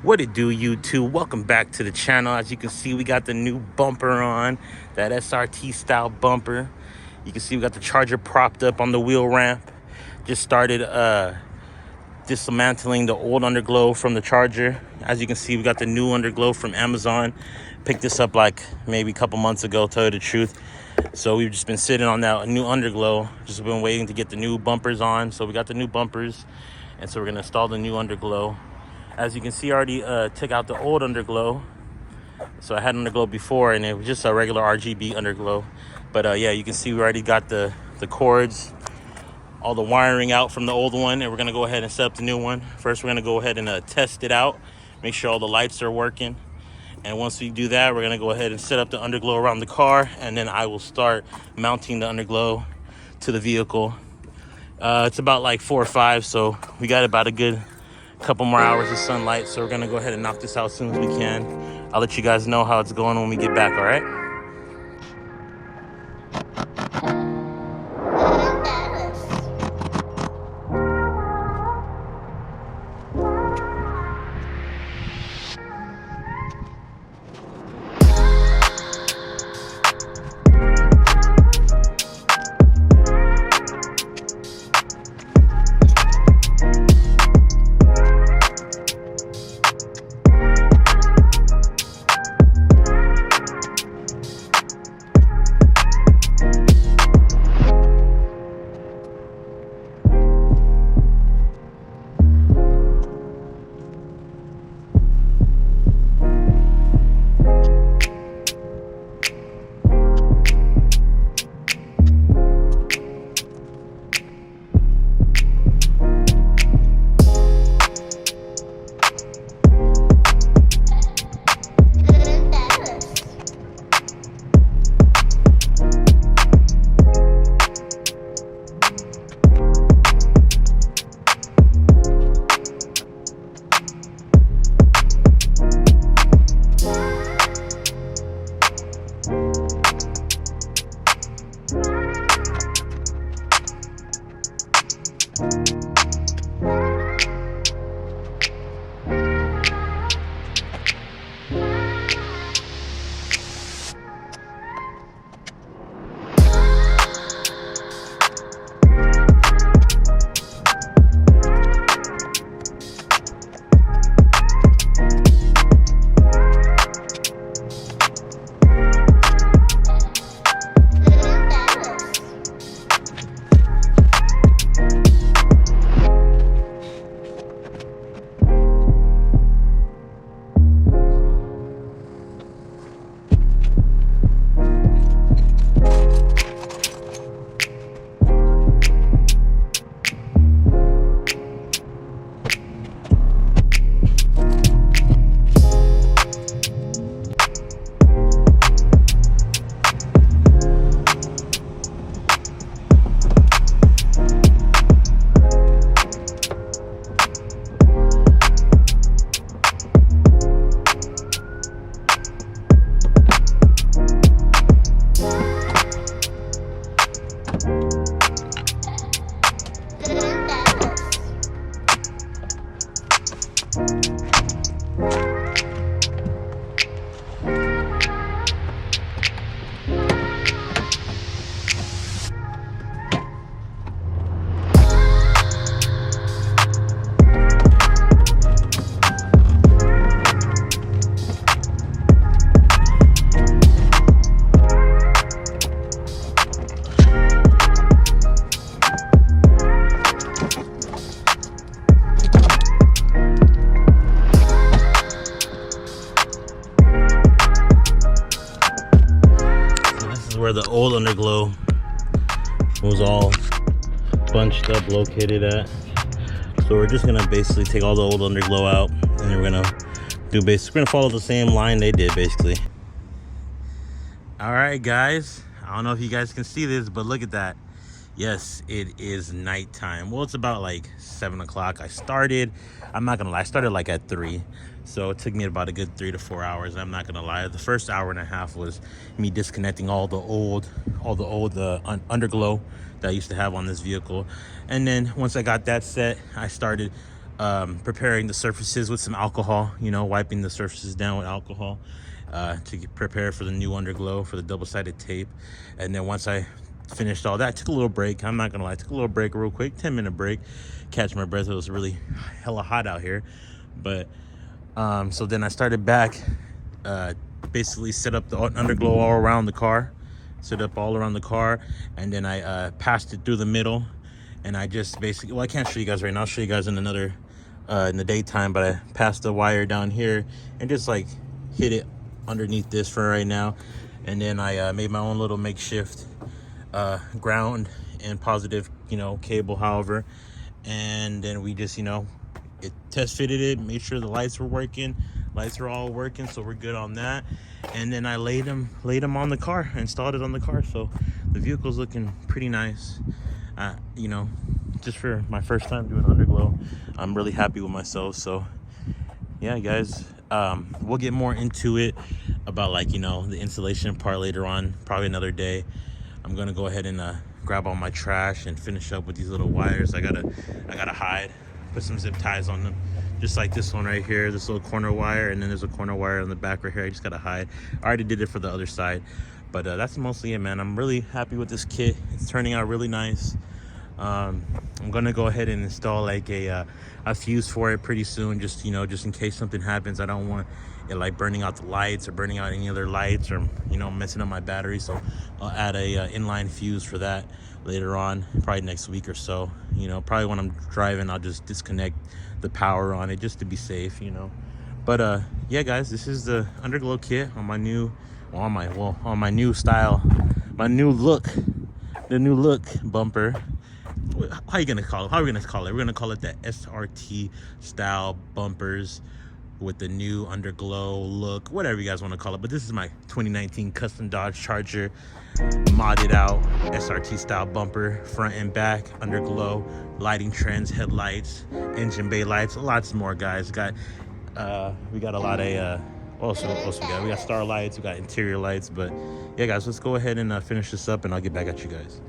What it do, YouTube? Welcome back to the channel. As you can see, we got the new bumper on, that SRT Style bumper. You can see we got the charger propped up on the wheel ramp. Just started dismantling the old Underglow from the charger. As you can see, we got the new Underglow from Amazon. Picked this up like maybe a couple months ago, tell you the truth. So we've just been sitting on that new Underglow. Just been waiting to get the new bumpers on. So we got the new bumpers, and so we're gonna install the new Underglow. As you can see, I already took out the old Underglow. So I had Underglow before, and it was just a regular RGB Underglow. But yeah, you can see we already got the cords, all the wiring out from the old one, and we're gonna go ahead and set up the new one. First, we're gonna go ahead and test it out, make sure all the lights are working. And once we do that, we're gonna go ahead and set up the Underglow around the car, and then I will start mounting the Underglow to the vehicle. It's about like 4 or 5, so we got about a good couple more hours of sunlight, so we're gonna go ahead and knock this out as soon as we can. I'll let you guys know how it's going when we get back. All right. Where the old Underglow was all bunched up, located at. So we're just gonna basically take all the old Underglow out, and then we're gonna follow the same line they did basically. All right, guys, I don't know if you guys can see this, but look at that. Yes, it is nighttime. Well, it's about like 7 o'clock. I'm not gonna lie, I started like at 3. So it took me about a good 3 to 4 hours. I'm not gonna lie. The first hour and a half was me disconnecting all the old Underglow that I used to have on this vehicle. And then once I got that set, I started preparing the surfaces with some alcohol, you know, wiping the surfaces down with alcohol to prepare for the new underglow for the double-sided tape. And then once I finished all that, I took a little break. I'm not gonna lie, I took a little break real quick, 10-minute break, catch my breath. It was really hella hot out here. But so then I started back, basically set up the underglow all around the car, and then I passed it through the middle. And I just basically, well, I can't show you guys right now, I'll show you guys in another in the daytime, but I passed the wire down here and just like hit it underneath this for right now. And then I made my own little makeshift ground and positive, you know, cable, however. And then we just, you know, test fitted it, made sure the lights were working. Lights are all working, so we're good on that. And then I laid them on the car, installed it on the car. So the vehicle's looking pretty nice. You know, just for my first time doing underglow, I'm really happy with myself. So yeah, guys, we'll get more into it about, like, you know, the installation part later on, probably another day. I'm gonna go ahead and grab all my trash and finish up with these little wires. I gotta hide, put some zip ties on them, just like this one right here, this little corner wire, and then there's a corner wire on the back right here. I just gotta hide. I already did it for the other side, but that's mostly it, man. I'm really happy with this kit. It's turning out really nice. I'm gonna go ahead and install like a fuse for it pretty soon, just, you know, just in case something happens. I don't want it like burning out the lights or burning out any other lights, or, you know, messing up my battery. So I'll add a inline fuse for that later on, probably next week or so. You know, probably when I'm driving, I'll just disconnect the power on it just to be safe, you know. But yeah, guys, this is the underglow kit on my new, on my new style, my new look, the new look bumper. How are we gonna call it? We're gonna call it the SRT Style bumpers with the new underglow look, whatever you guys want to call it. But this is my 2019 custom Dodge Charger modded out SRT Style bumper, front and back, underglow, lighting trends, headlights, engine bay lights, lots more, guys. We got a lot of what else we got? We got star lights, we got interior lights. But yeah, guys, let's go ahead and finish this up, and I'll get back at you guys.